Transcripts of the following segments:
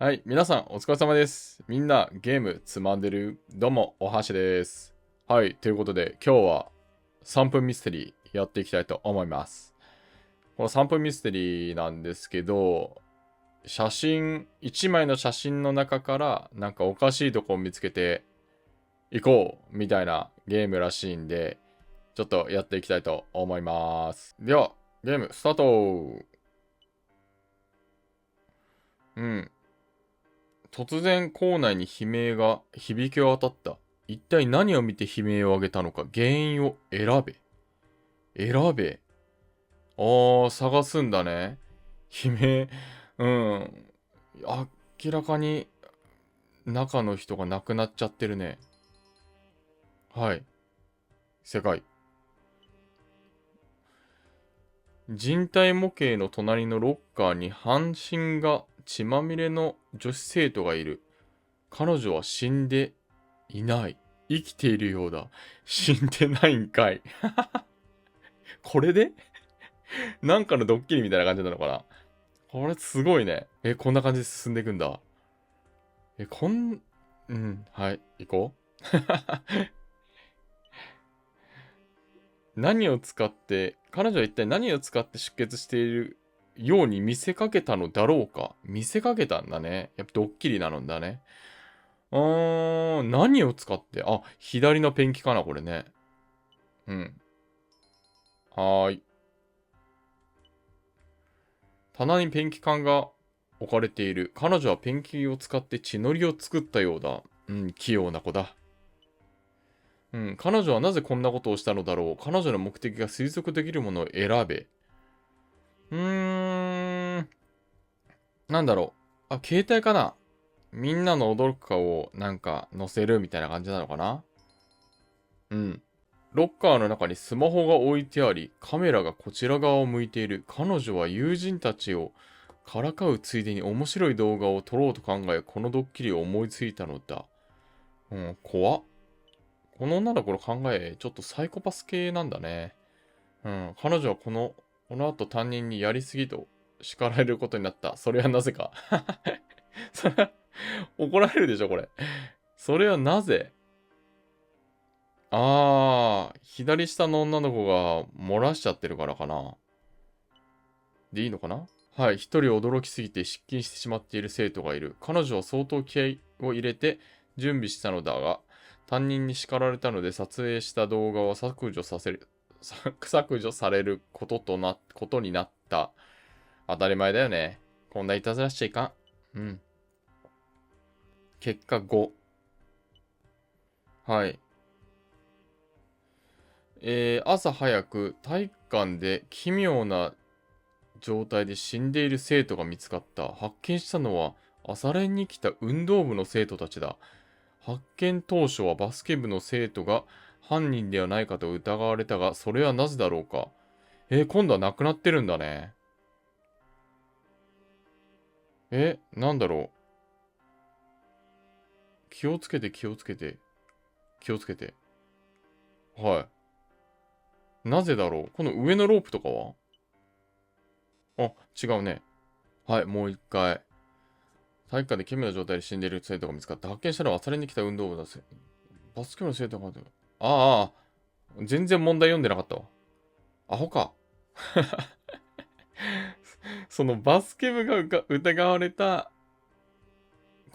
はい、皆さんお疲れ様です。みんなゲームつまんでる？どうも、おはしです。はい、ということで今日は3分ミステリーやっていきたいと思います。この3分ミステリーなんですけど、1枚の写真の中からなんかおかしいとこを見つけていこうみたいなゲームらしいんで、ちょっとやっていきたいと思います。では、ゲームスタート。うん。突然校内に悲鳴が響き渡った。一体何を見て悲鳴を上げたのか、原因を選べ。選べ。探すんだね。悲鳴。うん。明らかに中の人が亡くなっちゃってるね。はい。正解。人体模型の隣のロッカーに半身が血まみれの女子生徒がいる。彼女は死んでいない。生きているようだ。死んでないんかい。これでなんかのドッキリみたいな感じなのかな。これすごいね。こんな感じで進んでいくんだ。え、こん、うん、はい、行こう。彼女は一体何を使って出血しているように見せかけたのだろうか。見せかけたんだね。やっぱドッキリなのだね。何を使って、左のペンキかな、これね。うん。はーい。棚にペンキ缶が置かれている。彼女はペンキを使って血のりを作ったようだ。うん、器用な子だ。うん、彼女はなぜこんなことをしたのだろう。彼女の目的が推測できるものを選べ。なんだろう。携帯かな。みんなの驚く顔をなんか載せるみたいな感じなのかな。うん。ロッカーの中にスマホが置いてあり、カメラがこちら側を向いている。彼女は友人たちをからかうついでに面白い動画を撮ろうと考え、このドッキリを思いついたのだ。うん、怖っ。この女の子の考え、ちょっとサイコパス系なんだね。うん、彼女はこの後担任にやりすぎと叱られることになった。それはなぜか。それは怒られるでしょ、これ。それはなぜ？左下の女の子が漏らしちゃってるからかな。でいいのかな。はい、一人驚きすぎて失禁してしまっている生徒がいる。彼女は相当気合を入れて準備したのだが、担任に叱られたので撮影した動画は削除されることになった。当たり前だよね。こんないたずらしちゃいかん。うん。結果5。はい。朝早く体育館で奇妙な状態で死んでいる生徒が見つかった。発見したのは朝練に来た運動部の生徒たちだ。発見当初はバスケ部の生徒が犯人ではないかと疑われたが、それはなぜだろうか。今度は亡くなってるんだね。なんだろう。気をつけて気をつけて。気をつけて。はい。なぜだろう。この上のロープとかは？違うね。はい、もう一回。体育館で奇妙な状態で死んでいる生徒が見つかった。発見したのは朝練に来た運動部だ。バスケ部の生徒が。あ全然問題読んでなかったわ。アホか。そのバスケ部が疑われた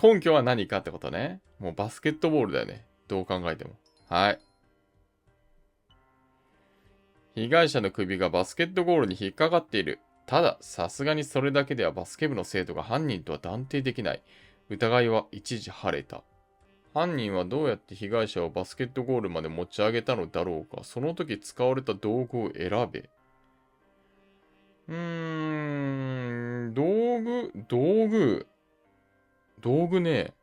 根拠は何かってことね。もうバスケットボールだよね。どう考えても。はい。被害者の首がバスケットゴールに引っかかっている。ただ、さすがにそれだけではバスケ部の生徒が犯人とは断定できない。疑いは一時晴れた。犯人はどうやって被害者をバスケットゴールまで持ち上げたのだろうか。その時使われた道具を選べ。道具ね。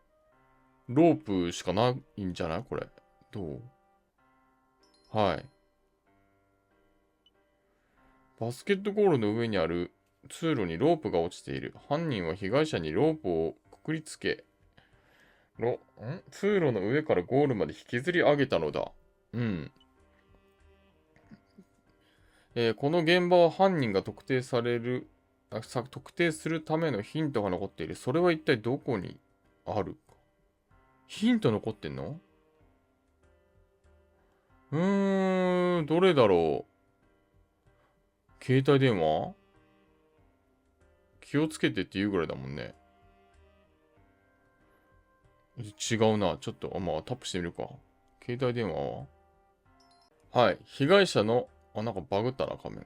ロープしかないんじゃないこれ。どう？はい。バスケットゴールの上にある通路にロープが落ちている。犯人は被害者にロープをくくりつけ、通路の上からゴールまで引きずり上げたのだ。うん。この現場は犯人が特定される特定するためのヒントが残っている。それは一体どこにあるか。ヒント残ってんの？どれだろう。携帯電話？気をつけてって言うぐらいだもんね。違うな。ちょっと、まあ、タップしてみるか。携帯電話は？はい。被害者の、なんかバグったな、画面。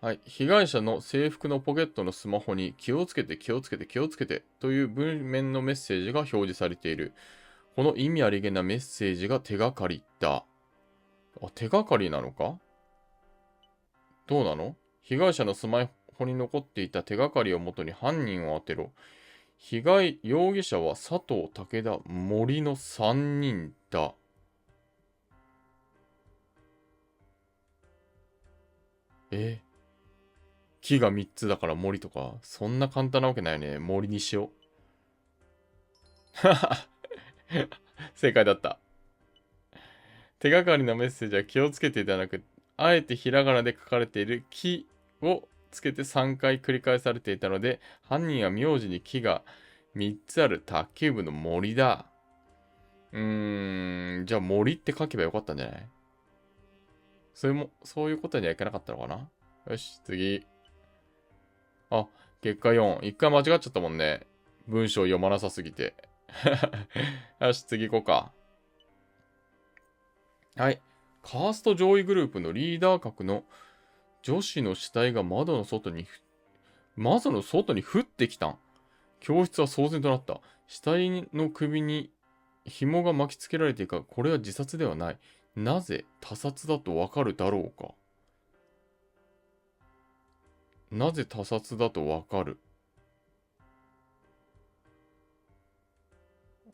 はい。被害者の制服のポケットのスマホに気をつけて気をつけて気をつけてという文面のメッセージが表示されている。この意味ありげなメッセージが手がかりだ。手がかりなのか？どうなの？被害者のスマホに残っていた手がかりをもとに犯人を当てろ。容疑者は佐藤、武田、森の3人だ。木が3つだから森とか、そんな簡単なわけないね。森にしよう。正解だった。手がかりのメッセージは気をつけてではなく、あえてひらがなで書かれている木をつけて3回繰り返されていたので、犯人は名字に木が3つある卓球部の森だ。じゃあ森って書けばよかったんじゃない？そういうことにはいかなかったのかな？よし、次。あ、結果4。一回間違っちゃったもんね。文章読まなさすぎて。よし、次行こうか。はい。カースト上位グループのリーダー格の女子の死体が窓の外に降ってきたん。教室は騒然となった。死体の首に紐が巻きつけられているが、これは自殺ではない。なぜ他殺だとわかるだろうか。なぜ他殺だとわかる？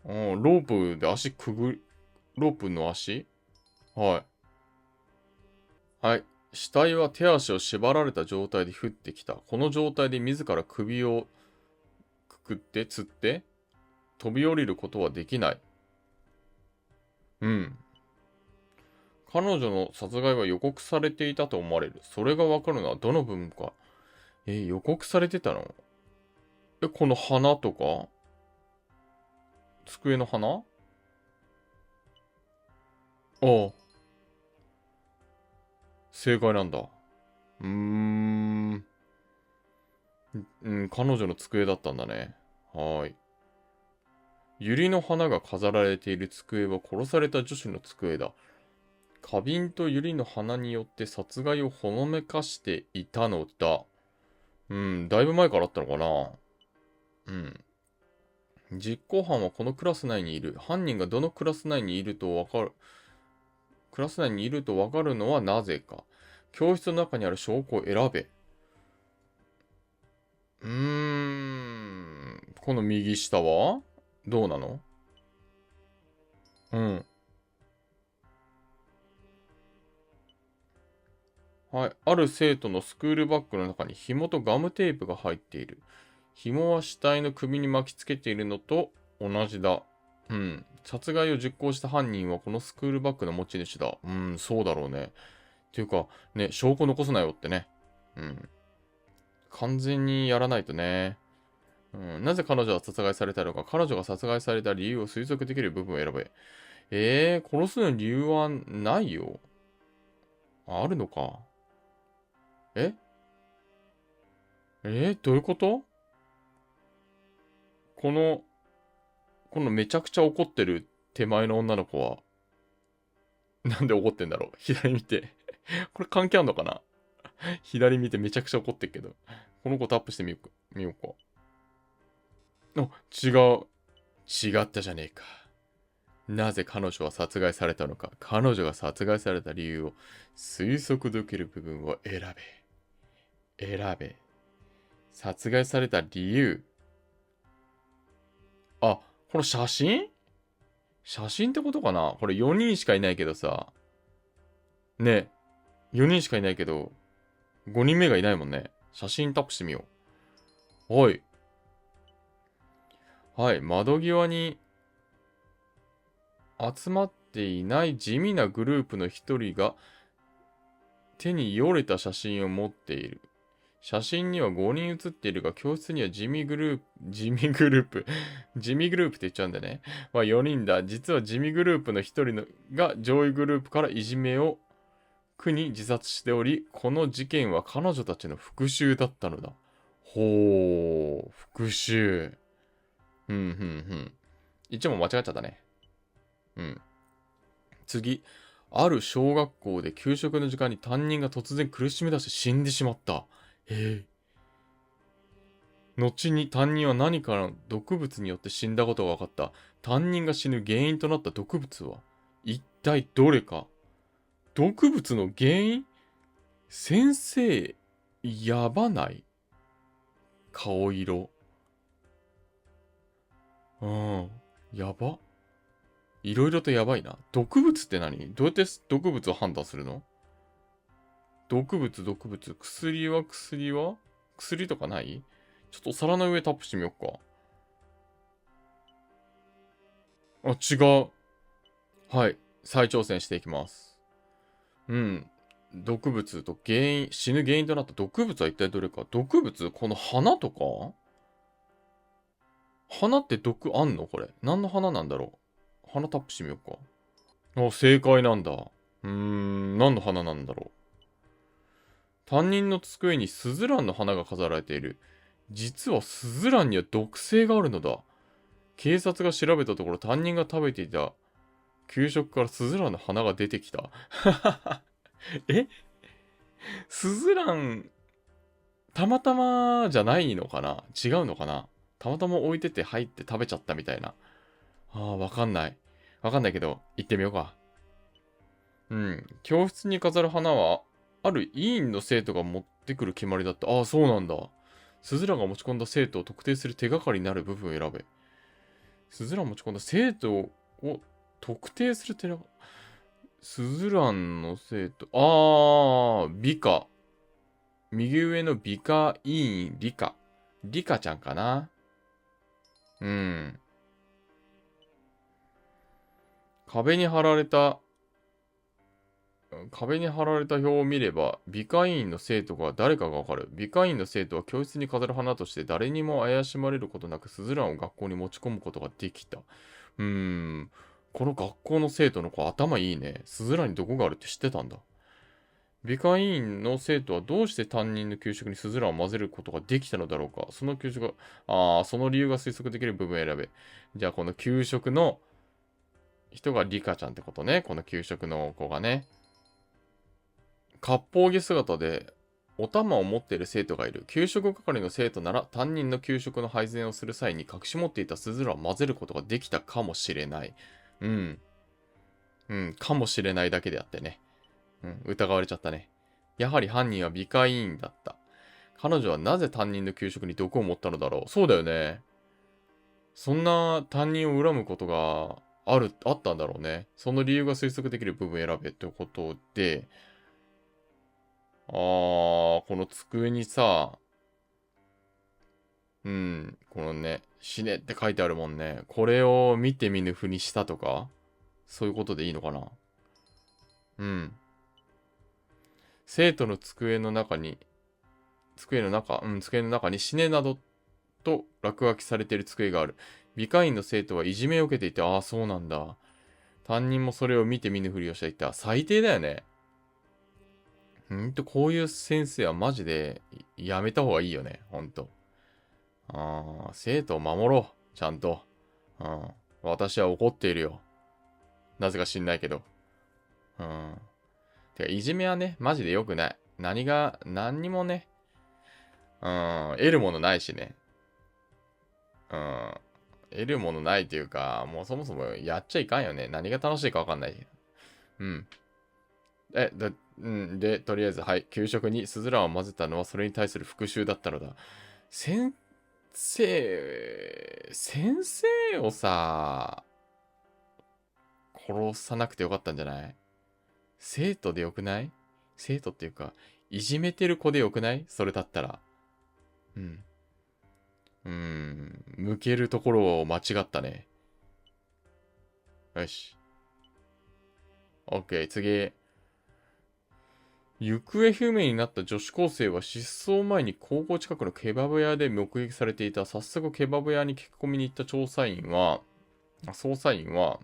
ロープでロープの足？はい。はい。死体は手足を縛られた状態で降ってきた。この状態で自ら首をくくって吊って飛び降りることはできない。うん。彼女の殺害は予告されていたと思われる。それがわかるのはどの部分か。予告されてたの？この花とか机の花？ああ、正解なんだ。彼女の机だったんだね。はーい。百合の花が飾られている机は殺された女子の机だ。花瓶と百合の花によって殺害をほのめかしていたのだ。だいぶ前からあったのかな。うん。実行犯はこのクラス内にいる。犯人がどのクラス内にいるとわかる。クラス内にいるとわかるのはなぜか。教室の中にある証拠を選べ。この右下はどうなの？うん。はい。ある生徒のスクールバッグの中に紐とガムテープが入っている。紐は死体の首に巻きつけているのと同じだ。殺害を実行した犯人はこのスクールバッグの持ち主だ。そうだろうね。っていうか、ね、証拠残すなよってね。完全にやらないとね。なぜ彼女は殺害されたのか、彼女が殺害された理由を推測できる部分を選べ。殺すのに理由はないよ。あるのか。えどういうこと？この、このめちゃくちゃ怒ってる手前の女の子は、なんで怒ってんだろう？左見て。これ関係あんのかな？左見てめちゃくちゃ怒ってるけど。この子タップしてみようか。違う。違ったじゃねえか。なぜ彼女は殺害されたのか。彼女が殺害された理由を推測できる部分を選べ。選べ。殺害された理由。あ、この写真ってことかな？これ4人しかいないけどさ。ねえ、4人しかいないけど、5人目がいないもんね。写真タップしてみよう。はい。はい。窓際に集まっていない地味なグループの一人が手によれた写真を持っている。写真には5人写っているが、教室には地味グループ、地味グループ、地味グループって言っちゃうんだね。まあ4人だ。実は地味グループの1人が上位グループからいじめを苦に自殺しており、この事件は彼女たちの復讐だったのだ。ほー、復讐。うん。一問間違っちゃったね。うん。次。ある小学校で給食の時間に担任が突然苦しみ出して死んでしまった。へえ。後に担任は何かの毒物によって死んだことが分かった。担任が死ぬ原因となった毒物は一体どれか。毒物の原因？先生、やばない？顔色。うん。やば。いろいろとやばいな。毒物って何？どうやって毒物を判断するの？毒物。薬とかない？ちょっとお皿の上タップしてみようか。あ、違う。はい。再挑戦していきます。うん。毒物と死ぬ原因となった毒物は一体どれか。毒物？この花とか？花って毒あんの？これ。何の花なんだろう。花タップしてみようか。あ、正解なんだ。何の花なんだろう。担任の机にスズランの花が飾られている。実はスズランには毒性があるのだ。警察が調べたところ担任が食べていた給食からスズランの花が出てきた。えスズラン、たまたまじゃないのかな？違うのかな？たまたま置いてて入って食べちゃったみたいな。わかんない。わかんないけど、行ってみようか。うん。教室に飾る花は、ある委員の生徒が持ってくる決まりだった。そうなんだ。スズランが持ち込んだ生徒を特定する手がかりになる部分を選べ。スズラン持ち込んだ生徒を特定する手が、スズランの生徒、理科。右上の美化委員理科。理科ちゃんかな？うん。壁に貼られた表を見れば、美化委員の生徒が誰かがわかる。美化委員の生徒は教室に飾る花として誰にも怪しまれることなくスズランを学校に持ち込むことができた。この学校の生徒の子頭いいね。スズランに毒があるって知ってたんだ。美化委員の生徒はどうして担任の給食にスズランを混ぜることができたのだろうか。その給食が、その理由が推測できる部分を選べ。じゃあこの給食の人がリカちゃんってことね。この給食の子がね。割烹着姿でお玉を持っている生徒がいる。給食係の生徒なら担任の給食の配膳をする際に隠し持っていたスズランを混ぜることができたかもしれない。うん。かもしれないだけであってね。疑われちゃったね。やはり犯人は美化委員だった。彼女はなぜ担任の給食に毒を持ったのだろう。そうだよね。そんな担任を恨むことがあったんだろうね。その理由が推測できる部分を選べってことで、この机にさ、このね、死ねって書いてあるもんね。これを見て見ぬふにしたとかそういうことでいいのかな？うん。生徒の机の中に死ねなどと落書きされている机がある。美化員の生徒は、いじめを受けていて、そうなんだ。担任もそれを見て見ぬふりをしていた。最低だよね。こういう先生はマジでやめた方がいいよね。ほんと。生徒を守ろう。ちゃんと。私は怒っているよ。なぜか知んないけど。てか、いじめはね、マジで良くない。何にもね、得るものないしね。得るものないというか、もうそもそもやっちゃいかんよね。何が楽しいかわかんない。うん。で、とりあえず、はい。給食にスズランを混ぜたのはそれに対する復讐だったのだ。先生をさ、殺さなくてよかったんじゃない？生徒でよくない？生徒っていうか、いじめてる子でよくない？それだったら。うん。向けるところを間違ったね。よし。オッケー、次。行方不明になった女子高生は失踪前に高校近くのケバブ屋で目撃されていた。早速ケバブ屋に聞き込みに行った捜査員は、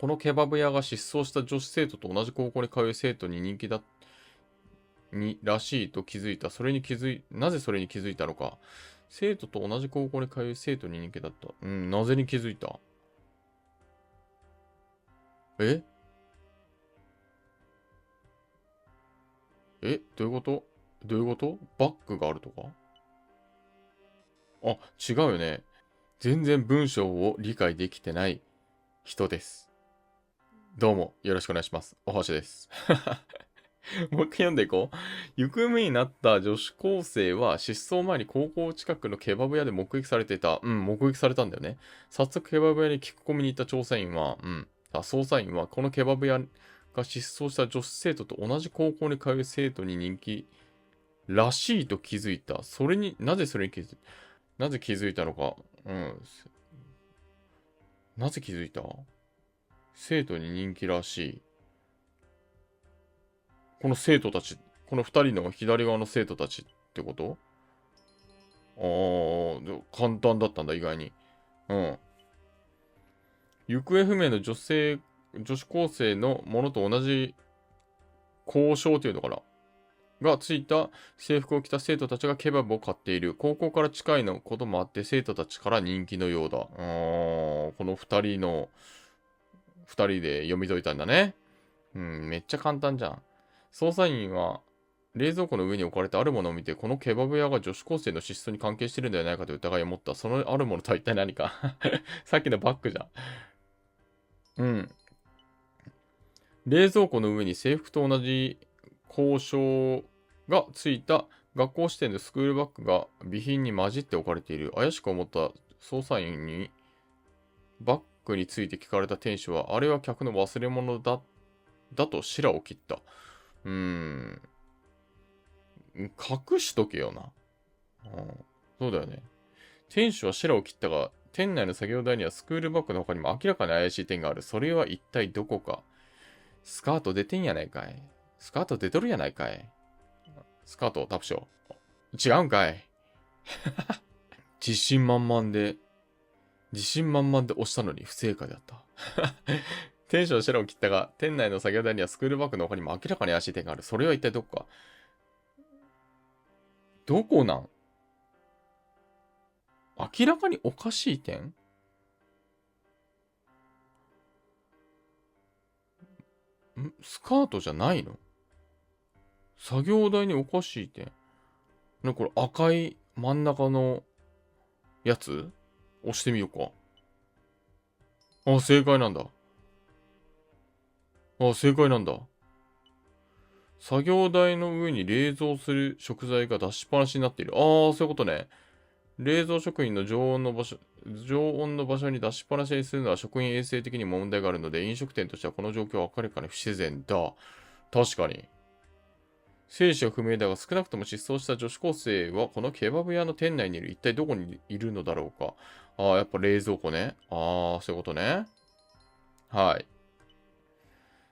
このケバブ屋が失踪した女子生徒と同じ高校に通う生徒に人気だらしいと気づいた。なぜそれに気づいたのか。生徒と同じ高校に通う生徒に人気だった。なぜに気づいた？えどういうこと？どういうこと？バッグがあるとか？あ、違うよね。全然文章を理解できてない人です。どうも、よろしくお願いします。おはしです。もう一回読んでいこう。行方不明になった女子高生は失踪前に高校近くのケバブ屋で目撃されていた。目撃されたんだよね。早速ケバブ屋に聞き込みに行った捜査員はこのケバブ屋が失踪した女子生徒と同じ高校に通う生徒に人気らしいと気づいた。なぜそれに気づいた？なぜ気づいたのか。なぜ気づいた？生徒に人気らしい。この生徒たち、この二人の左側の生徒たちってこと？簡単だったんだ、意外に。うん。行方不明の女子高生のものと同じ交渉というのかながついた制服を着た生徒たちがケバブを買っている。高校から近いのこともあって生徒たちから人気のようだ。この二人で読み解いたんだね。めっちゃ簡単じゃん。捜査員は冷蔵庫の上に置かれたあるものを見て、このケバブ屋が女子高生の失踪に関係しているんではないかと疑いを持った。そのあるものとは一体何か？さっきのバッグじゃん。冷蔵庫の上に制服と同じ交渉がついた学校指定のスクールバッグが備品に混じって置かれている。怪しく思った捜査員にバッグについて聞かれた店主は、あれは客の忘れ物だと白を切った。隠しとけよな。そうだよね。店主は白を切ったが、店内の作業台にはスクールバッグの他にも明らかに怪しい点がある。それは一体どこか。スカート出てんやないかい。スカート出とるやないかい。スカートタプショー。違うんかい。自信満々で押したのに不正解だった。店主は白を切ったが、店内の作業台にはスクールバッグの他にも明らかに怪しい点がある。それは一体どこか。どこなん？明らかにおかしい点？スカートじゃないの？作業台におかしい点。ね、これ赤い真ん中のやつ押してみようか。正解なんだ。正解なんだ。作業台の上に冷蔵する食材が出しっぱなしになっている。そういうことね。冷蔵食品の常温の場所に出しっぱなしにするのは食品衛生的に問題があるので、飲食店としてはこの状況は明らかに不自然だ。確かに。生死は不明だが、少なくとも失踪した女子高生はこのケバブ屋の店内にいる。一体どこにいるのだろうか。やっぱ冷蔵庫ね。そういうことね。はい。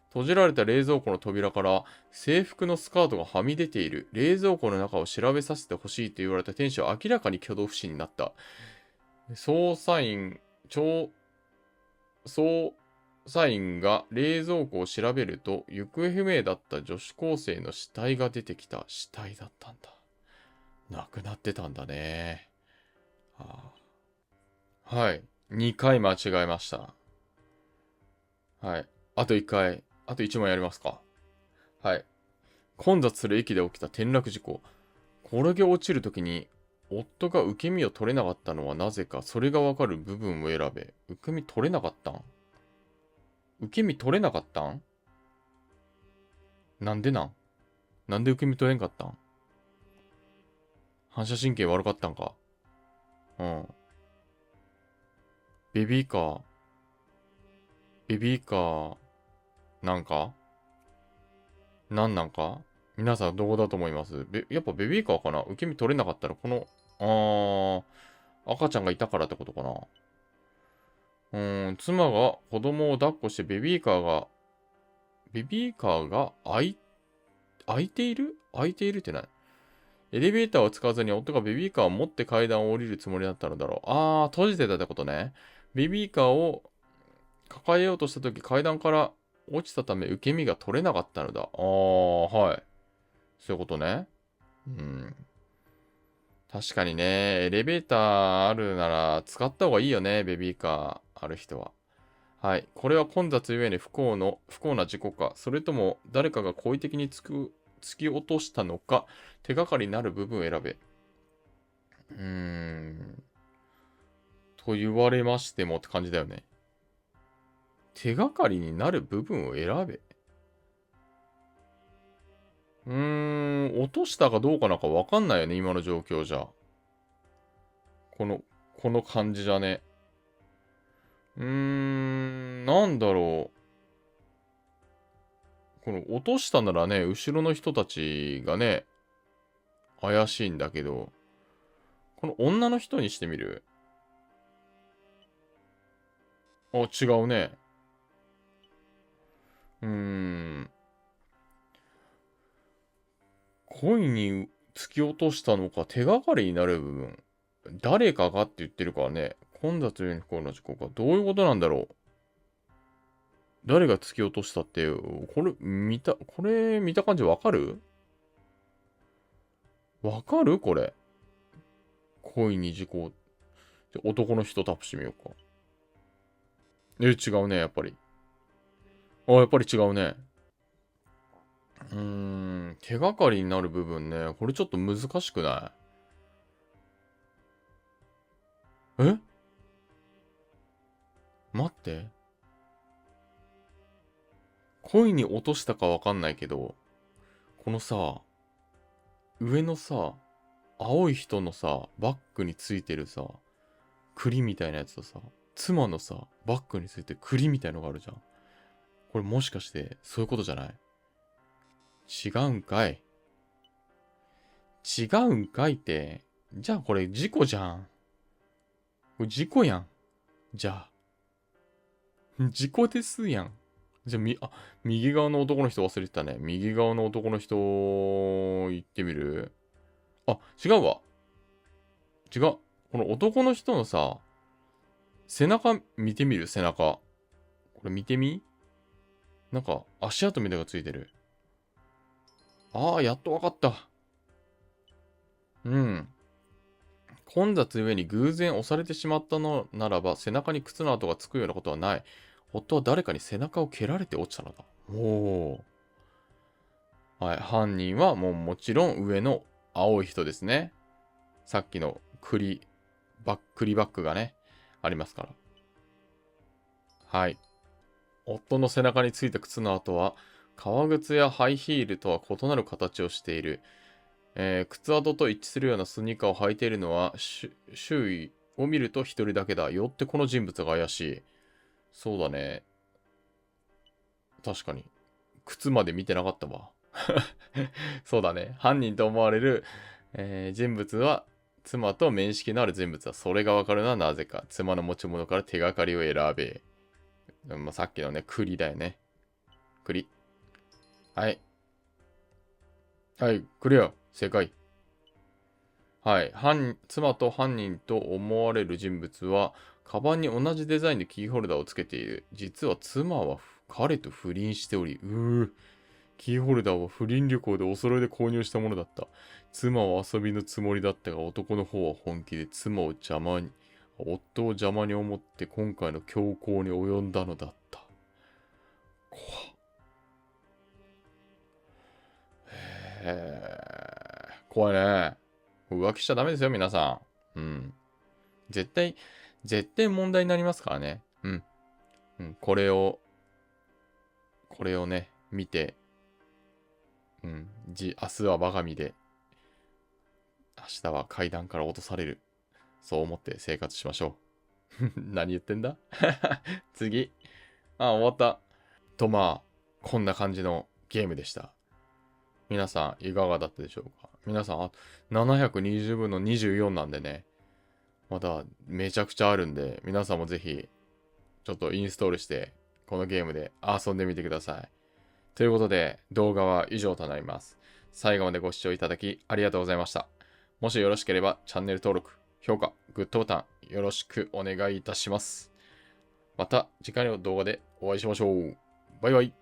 閉じられた冷蔵庫の扉から制服のスカートがはみ出ている。冷蔵庫の中を調べさせてほしいと言われた店主は明らかに挙動不審になった。捜査員が冷蔵庫を調べると、行方不明だった女子高生の死体が出てきた。死体だったんだ。亡くなってたんだね。はい。2回間違えました。はい。あと1回。あと1問やりますか。はい。混雑する駅で起きた転落事故。転げ落ちるときに、夫が受け身を取れなかったのはなぜか、それがわかる部分を選べ。受け身取れなかったん？受け身取れなかったん？なんでなんで受け身取れんかったん？反射神経悪かったんか？うん。ベビーカー、ベビーカー、なんかなんか皆さんどうだと思います？やっぱベビーカーかな？受け身取れなかったら、赤ちゃんがいたからってことかな？妻が子供を抱っこしてベビーカーが開いているってない？エレベーターを使わずに夫がベビーカーを持って階段を降りるつもりだったのだろう。閉じてたってことね。ベビーカーを抱えようとしたとき階段から落ちたため受け身が取れなかったのだ。はい。そういうことね。うん。確かにね、エレベーターあるなら使った方がいいよね、ベビーカーある人は。はい。これは混雑ゆえに不幸な事故か、それとも誰かが好意的に突き落としたのか、手がかりになる部分を選べ。と言われましてもって感じだよね。手がかりになる部分を選べ。落としたかどうかなんかわかんないよね、今の状況じゃ。この感じじゃね。なんだろう。この落としたならね、後ろの人たちがね、怪しいんだけど、この女の人にしてみる？違うね。うーん。恋に突き落としたのか、手がかりになる部分。誰かがって言ってるからね。混雑ゆえに不幸な事故か。どういうことなんだろう。誰が突き落としたって、これ見た感じわかる？わかるこれ。恋に事故。男の人タップしてみようか。違うね、やっぱり。やっぱり違うね。手がかりになる部分ね。これちょっと難しくない？待って。恋に落としたかわかんないけど、このさ、上のさ、青い人のさ、バッグについてるさ、栗みたいなやつとさ、妻のさ、バッグについてる栗みたいのがあるじゃん。これもしかして、そういうことじゃない？違うんかい。違うんかいって。じゃあこれ事故じゃん。これ事故やん。じゃあ。事故ですやん。じゃあ、右側の男の人忘れてたね。右側の男の人、行ってみる？違うわ。違う。この男の人のさ、背中見てみる？背中。これ見てみ？なんか、足跡みたいなのがついてる。やっとわかった。うん。混雑ゆえに偶然押されてしまったのならば、背中に靴の跡がつくようなことはない。夫は誰かに背中を蹴られて落ちたのだ。はい。犯人はもちろん上の青い人ですね。さっきの栗バッグがね、ありますから。はい。夫の背中についた靴の跡は、革靴やハイヒールとは異なる形をしている。靴跡と一致するようなスニーカーを履いているのは、周囲を見ると一人だけだ。よってこの人物が怪しい。そうだね。確かに。靴まで見てなかったわ。そうだね。犯人と思われる、人物は、妻と面識のある人物は、それがわかるのはなぜか。妻の持ち物から手がかりを選べ。さっきのね、栗だよね。栗。はい。はい、クリア。正解。はい。妻と犯人と思われる人物は、カバンに同じデザインでキーホルダーをつけている。実は妻は彼と不倫しており、キーホルダーは不倫旅行でお揃いで購入したものだった。妻は遊びのつもりだったが、男の方は本気で夫を邪魔に思って今回の凶行に及んだのだった。怖っ。怖いね。浮気しちゃダメですよ、皆さん。うん。絶対、絶対問題になりますからね。うん。うん、これをね、見て、うん。明日は我が身で、明日は階段から落とされる。そう思って生活しましょう。何言ってんだ？次。終わった。こんな感じのゲームでした。皆さん、いかがだったでしょうか？皆さん、720分の24なんでね、まだめちゃくちゃあるんで、皆さんもぜひ、ちょっとインストールして、このゲームで遊んでみてください。ということで、動画は以上となります。最後までご視聴いただきありがとうございました。もしよろしければチャンネル登録、評価、グッドボタンよろしくお願いいたします。また次回の動画でお会いしましょう。バイバイ。